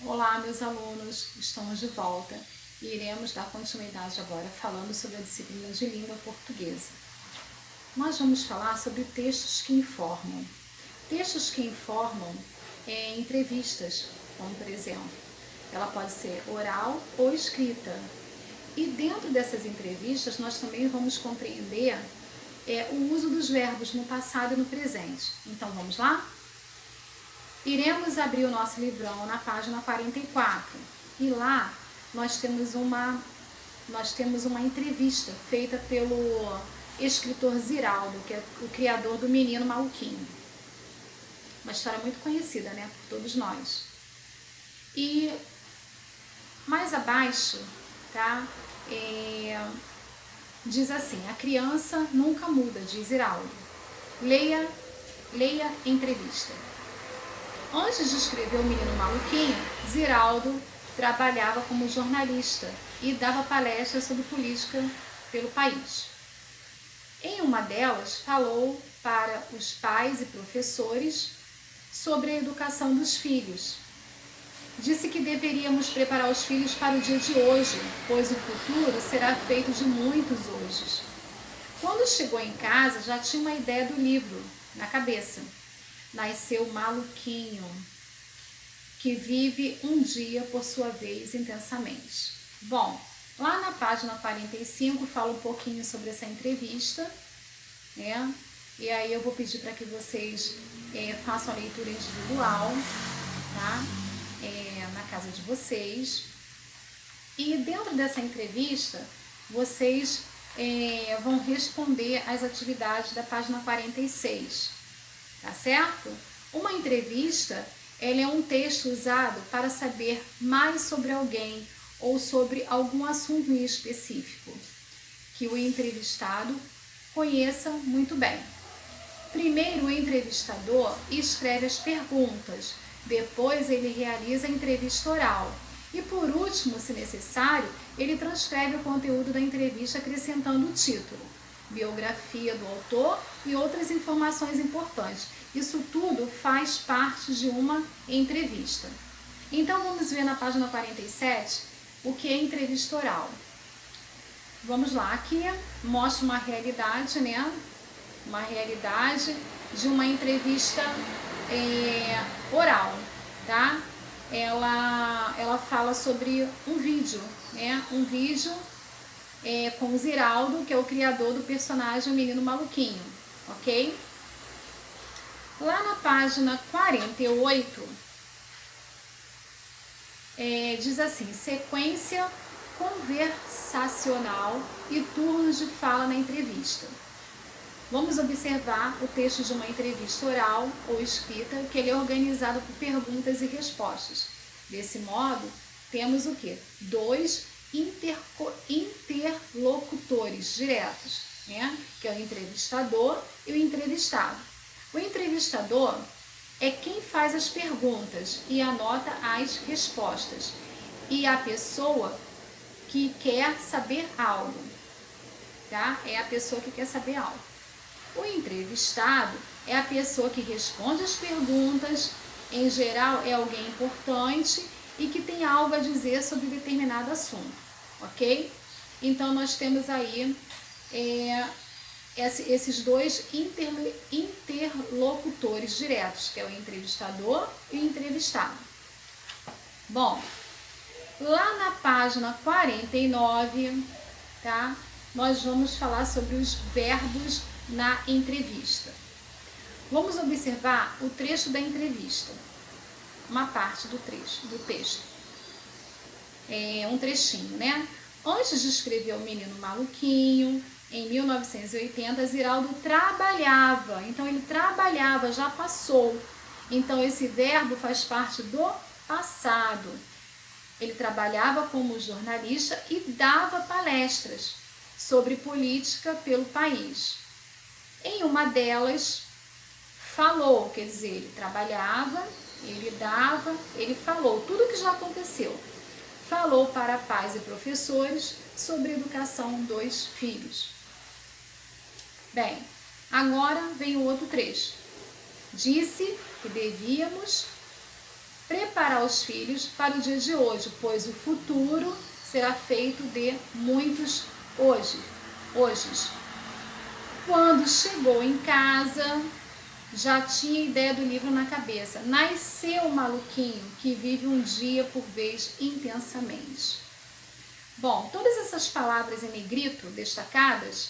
Olá, meus alunos, estamos de volta e iremos dar continuidade agora falando sobre a disciplina de língua portuguesa. Nós vamos falar sobre textos que informam. Textos que informam entrevistas, como por exemplo, ela pode ser oral ou escrita. E dentro dessas entrevistas nós também vamos compreender o uso dos verbos no passado e no presente. Então vamos lá? Iremos abrir o nosso livrão na página 44 e lá nós temos uma entrevista feita pelo escritor Ziraldo, que é o criador do Menino Maluquinho. Uma história muito conhecida, né, por todos nós. E mais abaixo, tá, diz assim: a criança nunca muda, diz Ziraldo. Leia entrevista. Antes de escrever O Menino Maluquinho, Ziraldo trabalhava como jornalista e dava palestras sobre política pelo país. Em uma delas, falou para os pais e professores sobre a educação dos filhos. Disse que deveríamos preparar os filhos para o dia de hoje, pois o futuro será feito de muitos hojes. Quando chegou em casa, já tinha uma ideia do livro na cabeça. Nasceu maluquinho, que vive um dia por sua vez intensamente. Bom, lá na página 45 fala um pouquinho sobre essa entrevista, né? E aí eu vou pedir para que vocês façam a leitura individual, tá? Na casa de vocês. E dentro dessa entrevista, vocês vão responder as atividades da página 46. Tá certo? Uma entrevista, ela é um texto usado para saber mais sobre alguém ou sobre algum assunto em específico, que o entrevistado conheça muito bem. Primeiro, o entrevistador escreve as perguntas, depois ele realiza a entrevista oral e, por último, se necessário, ele transcreve o conteúdo da entrevista acrescentando o título, biografia do autor e outras informações importantes. Isso tudo faz parte de uma entrevista. Então vamos ver na página 47 o que é entrevista oral. Vamos lá, aqui mostra uma realidade, né? Uma realidade de uma entrevista oral, tá? Ela fala sobre um vídeo, né? Um vídeo com o Ziraldo, que é o criador do personagem Menino Maluquinho, ok? Lá na página 48, diz assim: sequência conversacional e turnos de fala na entrevista. Vamos observar o texto de uma entrevista oral ou escrita, que ele é organizado por perguntas e respostas. Desse modo, temos o quê? Dois interlocutores diretos, né? Que é o entrevistador e o entrevistado. O entrevistador é quem faz as perguntas e anota as respostas, e a pessoa que quer saber algo, tá? É a pessoa que quer saber algo. O entrevistado é a pessoa que responde as perguntas, em geral é alguém importante e que tem algo a dizer sobre determinado assunto, ok? Então nós temos aí esses dois interlocutores diretos, que é o entrevistador e o entrevistado. Bom, lá na página 49, tá? Nós vamos falar sobre os verbos na entrevista. Vamos observar o trecho da entrevista, uma parte do texto. Um trechinho, né? Antes de escrever O Menino Maluquinho, em 1980, Ziraldo trabalhava. Então, ele trabalhava, já passou. Então, esse verbo faz parte do passado. Ele trabalhava como jornalista e dava palestras sobre política pelo país. Em uma delas, falou, quer dizer, ele trabalhava, ele dava, ele falou, tudo que já aconteceu. Falou para pais e professores sobre a educação dos filhos. Bem, agora vem o outro trecho. Disse que devíamos preparar os filhos para o dia de hoje, pois o futuro será feito de muitos hoje. Quando chegou em casa, já tinha ideia do livro na cabeça. Nasceu o maluquinho que vive um dia por vez intensamente. Bom, todas essas palavras em negrito destacadas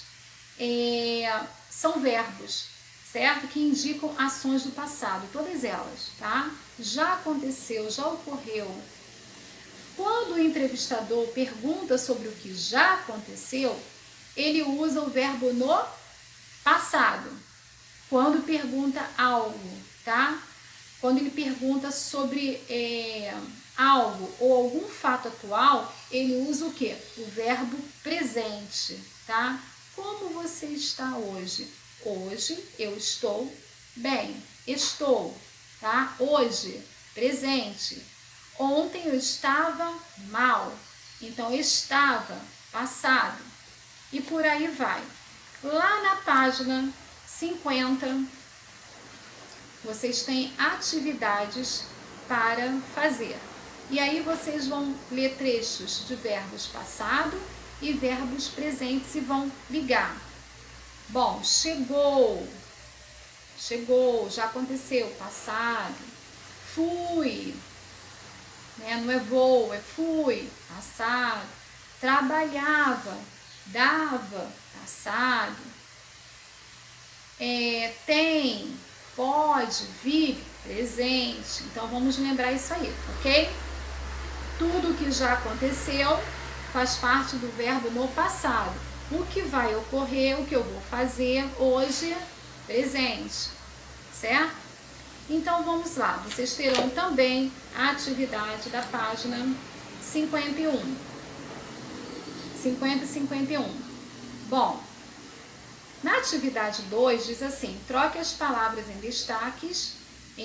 são verbos, certo? Que indicam ações do passado, todas elas, tá? Já aconteceu, já ocorreu. Quando o entrevistador pergunta sobre o que já aconteceu, ele usa o verbo no passado. Quando pergunta algo, tá? Quando ele pergunta sobre algo ou algum fato atual, ele usa o quê? O verbo presente, tá? Como você está hoje? Hoje eu estou bem. Estou, tá? Hoje, presente. Ontem eu estava mal. Então, estava, passado. E por aí vai. Lá na página 50, vocês têm atividades para fazer. E aí vocês vão ler trechos de verbos passado e verbos presentes e vão ligar. Bom, chegou, já aconteceu, passado. Fui, né? Não é vou, é fui, passado. Trabalhava, dava, passado. Tem, pode, vive, presente. Então vamos lembrar isso aí, ok? Tudo que já aconteceu faz parte do verbo no passado. O que vai ocorrer, o que eu vou fazer hoje, presente, certo? Então vamos lá, vocês terão também a atividade da página 51. 50 e 51. Bom, na atividade 2 diz assim: troque as palavras em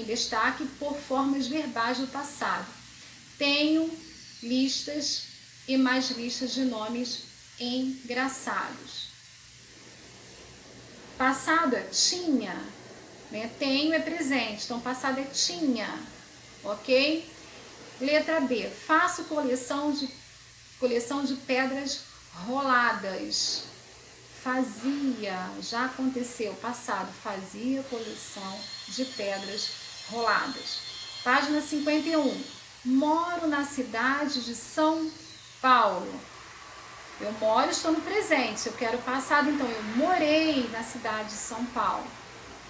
destaque por formas verbais do passado. Tenho listas e mais listas de nomes engraçados. Passado é tinha, né? Tenho é presente, então passado é tinha, ok? Letra B, faço coleção de pedras roladas. Fazia, já aconteceu, passado, fazia coleção de pedras roladas. Página 51. Moro na cidade de São Paulo. Eu moro, estou no presente. Eu quero passado, então eu morei na cidade de São Paulo.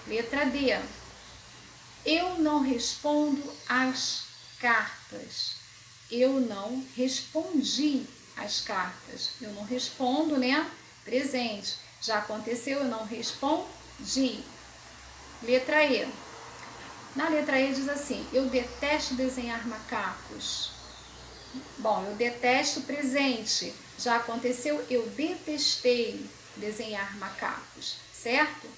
Letra D. Eu não respondo às cartas. Eu não respondi às cartas. Eu não respondo, né? Presente. Já aconteceu, eu não respondi. Letra E. Na letra E diz assim: eu detesto desenhar macacos. Bom, eu detesto presente. Já aconteceu, eu detestei desenhar macacos, certo?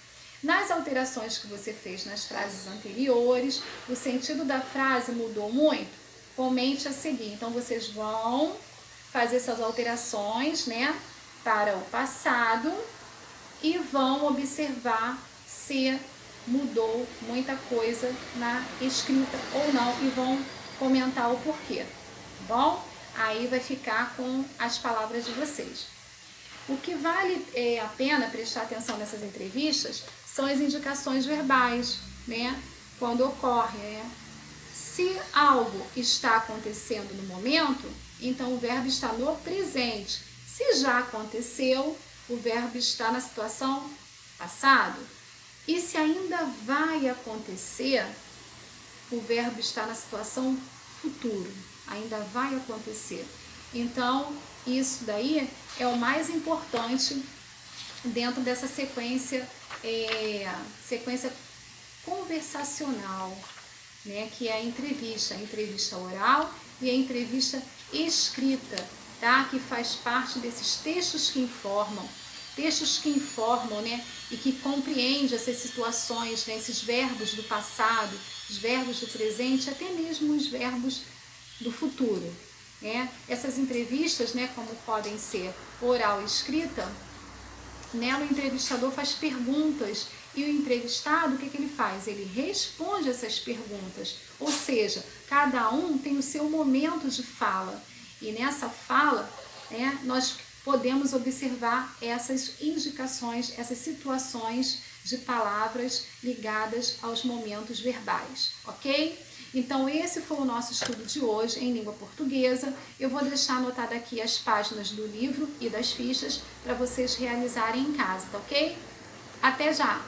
Nas alterações que você fez nas frases anteriores, o sentido da frase mudou muito? Comente a seguir. Então, vocês vão fazer essas alterações, né, para o passado e vão observar se mudou muita coisa na escrita ou não e vão comentar o porquê, tá bom? Aí vai ficar com as palavras de vocês. O que vale a pena prestar atenção nessas entrevistas são as indicações verbais, né? Quando ocorre, né? Se algo está acontecendo no momento, então o verbo está no presente. Se já aconteceu, o verbo está na situação passado. E se ainda vai acontecer, o verbo está na situação futuro. Ainda vai acontecer. Então, isso daí é o mais importante dentro dessa sequência conversacional, né, que é a entrevista oral e a entrevista escrita, tá? Que faz parte desses textos que informam, né, e que compreende essas situações, né, esses verbos do passado, os verbos do presente, até mesmo os verbos do futuro, né? Essas entrevistas, né, como podem ser oral e escrita, nela o entrevistador faz perguntas E o entrevistado, o que ele faz? Ele responde essas perguntas, ou seja, cada um tem o seu momento de fala. E nessa fala, nós podemos observar essas indicações, essas situações de palavras ligadas aos momentos verbais, ok? Então esse foi o nosso estudo de hoje em língua portuguesa. Eu vou deixar anotado aqui as páginas do livro e das fichas para vocês realizarem em casa, tá ok? Até já!